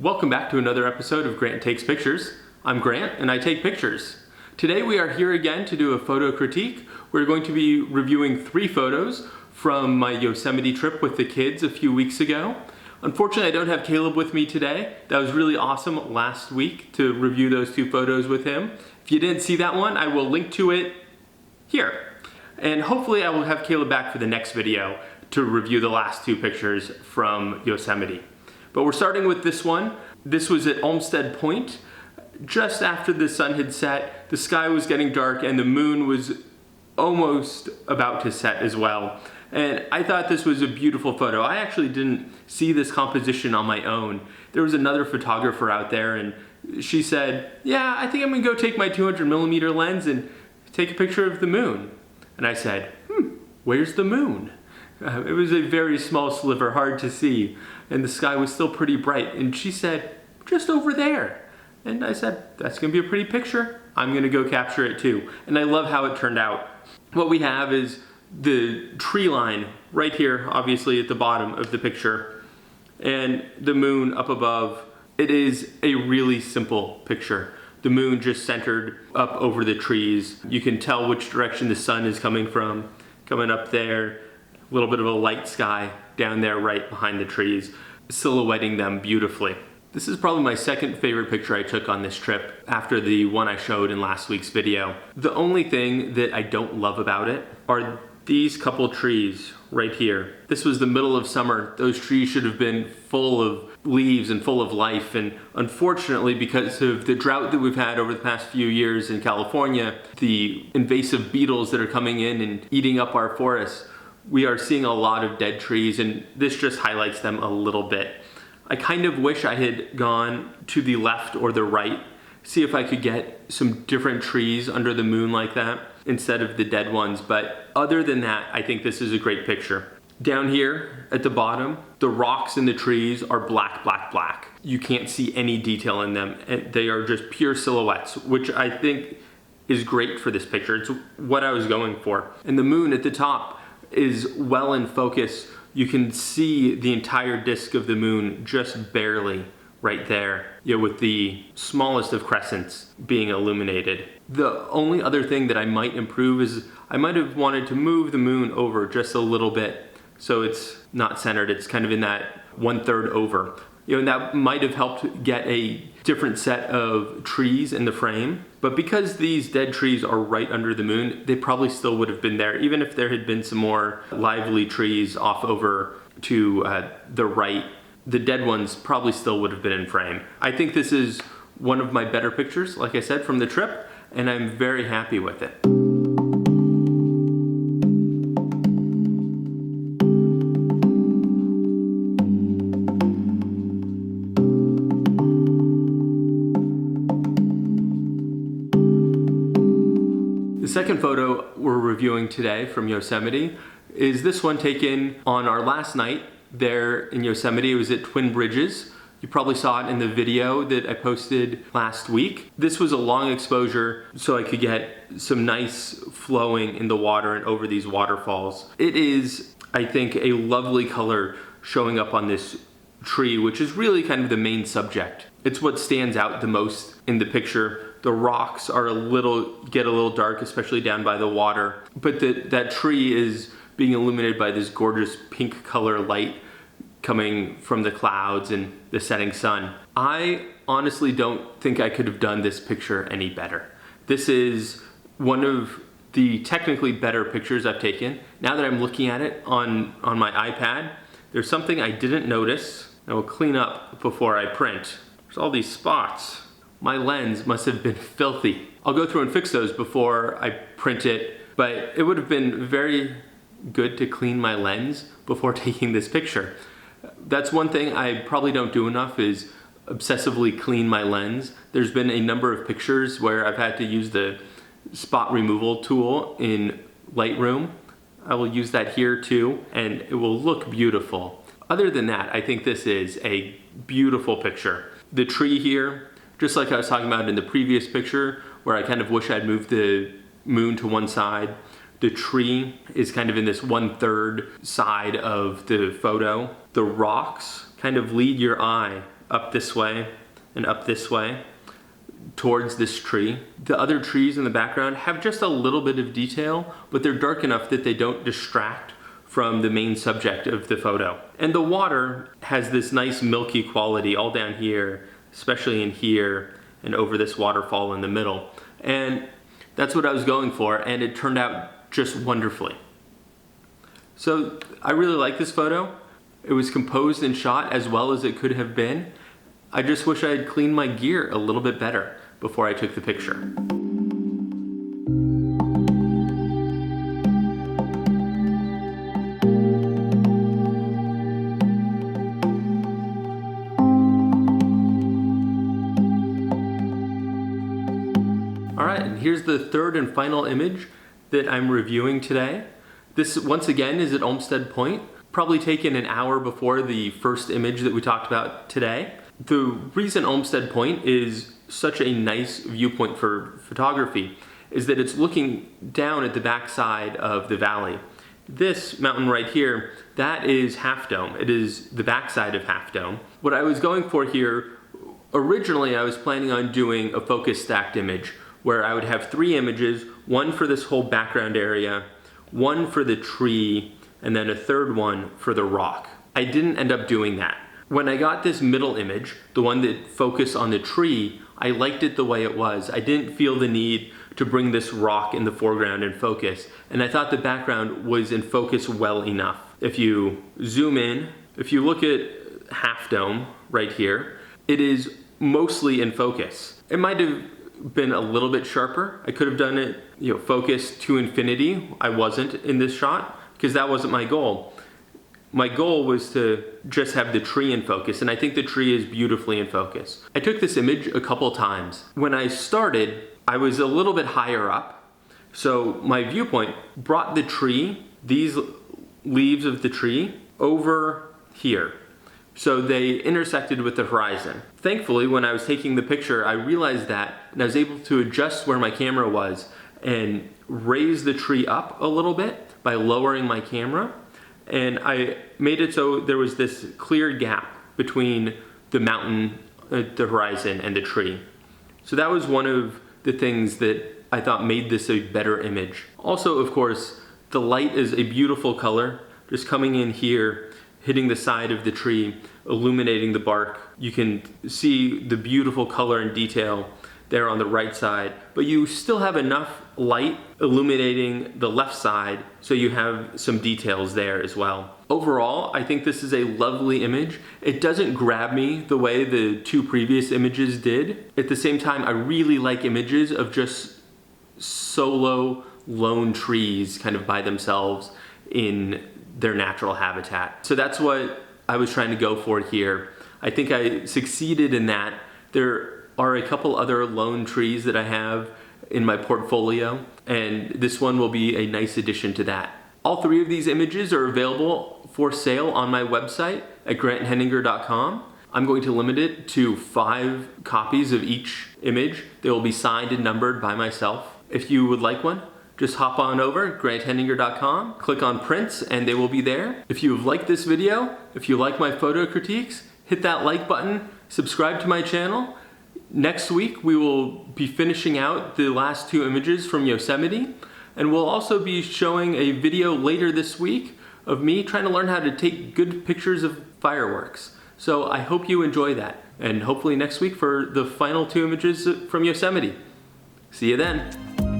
Welcome back to another episode of Grant Takes Pictures. I'm Grant and I take pictures. Today we are here again to do a photo critique. We're going to be reviewing 3 photos from my Yosemite trip with the kids a few weeks ago. Unfortunately, I don't have Caleb with me today. That was really awesome last week to review those 2 photos with him. If you didn't see that one, I will link to it here. And hopefully I will have Caleb back for the next video to review the last 2 pictures from Yosemite. But we're starting with this one. This was at Olmsted Point. Just after the sun had set, the sky was getting dark and the moon was almost about to set as well. And I thought this was a beautiful photo. I actually didn't see this composition on my own. There was another photographer out there and she said, yeah, I think I'm gonna go take my 200mm lens and take a picture of the moon. And I said, where's the moon? It was a very small sliver, hard to see, and the sky was still pretty bright. And she said, just over there. And I said, that's gonna be a pretty picture. I'm gonna go capture it too. And I love how it turned out. What we have is the tree line right here, obviously at the bottom of the picture, and the moon up above. It is a really simple picture. The moon just centered up over the trees. You can tell which direction the sun is coming from, coming up there. A little bit of a light sky down there right behind the trees, silhouetting them beautifully. This is probably my second favorite picture I took on this trip after the one I showed in last week's video. The only thing that I don't love about it are these couple trees right here. This was the middle of summer. Those trees should have been full of leaves and full of life, and unfortunately, because of the drought that we've had over the past few years in California, the invasive beetles that are coming in and eating up our forests, we are seeing a lot of dead trees, and this just highlights them a little bit. I kind of wish I had gone to the left or the right, see if I could get some different trees under the moon like that instead of the dead ones, but other than that, I think this is a great picture. Down here at the bottom, the rocks in the trees are black, black, black. You can't see any detail in them, and they are just pure silhouettes, which I think is great for this picture. It's what I was going for. And the moon at the top is well in focus. You can see the entire disk of the moon just barely right there, with the smallest of crescents being illuminated. The only other thing that I might improve is I might have wanted to move the moon over just a little bit so it's not centered. It's kind of in that 1/3 over. And that might have helped get a different set of trees in the frame. But because these dead trees are right under the moon, they probably still would have been there, even if there had been some more lively trees off over to the right. The dead ones probably still would have been in frame. I think this is one of my better pictures, like I said, from the trip, and I'm very happy with it. The second photo we're reviewing today from Yosemite is this one taken on our last night there in Yosemite. It was at Twin Bridges. You probably saw it in the video that I posted last week. This was a long exposure so I could get some nice flowing in the water and over these waterfalls. It is, I think, a lovely color showing up on this tree, which is really kind of the main subject. It's what stands out the most in the picture. The rocks are get a little dark, especially down by the water, but that tree is being illuminated by this gorgeous pink color light coming from the clouds and the setting sun. I honestly don't think I could have done this picture any better. This is one of the technically better pictures I've taken. Now that I'm looking at it on my iPad, there's something I didn't notice. I will clean up before I print. There's all these spots. My lens must have been filthy. I'll go through and fix those before I print it, but it would have been very good to clean my lens before taking this picture. That's one thing I probably don't do enough, is obsessively clean my lens. There's been a number of pictures where I've had to use the spot removal tool in Lightroom. I will use that here too, and it will look beautiful. Other than that, I think this is a beautiful picture. The tree here, just like I was talking about in the previous picture, where I kind of wish I'd moved the moon to one side, the tree is kind of in this 1/3 side of the photo. The rocks kind of lead your eye up this way and up this way towards this tree. The other trees in the background have just a little bit of detail, but they're dark enough that they don't distract from the main subject of the photo. And the water has this nice milky quality all down here, especially in here and over this waterfall in the middle. And that's what I was going for, and it turned out just wonderfully. So I really like this photo. It was composed and shot as well as it could have been. I just wish I had cleaned my gear a little bit better before I took the picture. All right, and here's the third and final image that I'm reviewing today. This, once again, is at Olmsted Point, probably taken an hour before the first image that we talked about today. The reason Olmsted Point is such a nice viewpoint for photography is that it's looking down at the backside of the valley. This mountain right here, that is Half Dome. It is the backside of Half Dome. What I was going for here, originally I was planning on doing a focus stacked image where I would have 3 images, one for this whole background area, one for the tree, and then a third one for the rock. I didn't end up doing that. When I got this middle image, the one that focused on the tree, I liked it the way it was. I didn't feel the need to bring this rock in the foreground in focus, and I thought the background was in focus well enough. If you zoom in, if you look at Half Dome right here, it is mostly in focus. It might have been a little bit sharper. I could have done it, focus to infinity. I wasn't in this shot because that wasn't my goal. My goal was to just have the tree in focus, and I think the tree is beautifully in focus. I took this image a couple times. When I started, I was a little bit higher up, so my viewpoint brought the tree, these leaves of the tree, over here. So they intersected with the horizon. Thankfully, when I was taking the picture, I realized that, and I was able to adjust where my camera was and raise the tree up a little bit by lowering my camera. And I made it so there was this clear gap between the mountain, the horizon, and the tree. So that was one of the things that I thought made this a better image. Also, of course, the light is a beautiful color, just coming in here, hitting the side of the tree, illuminating the bark. You can see the beautiful color and detail there on the right side, but you still have enough light illuminating the left side so you have some details there as well. Overall, I think this is a lovely image. It doesn't grab me the way the 2 previous images did. At the same time, I really like images of just solo lone trees kind of by themselves in their natural habitat. So that's what I was trying to go for here. I think I succeeded in that. There are a couple other lone trees that I have in my portfolio, and this one will be a nice addition to that. All 3 of these images are available for sale on my website at granthenninger.com. I'm going to limit it to 5 copies of each image. They will be signed and numbered by myself. If you would like one, just hop on over, granthenninger.com, click on prints, and they will be there. If you have liked this video, if you like my photo critiques, hit that like button, subscribe to my channel. Next week, we will be finishing out the last 2 images from Yosemite, and we'll also be showing a video later this week of me trying to learn how to take good pictures of fireworks. So I hope you enjoy that, and hopefully next week for the final 2 images from Yosemite. See you then.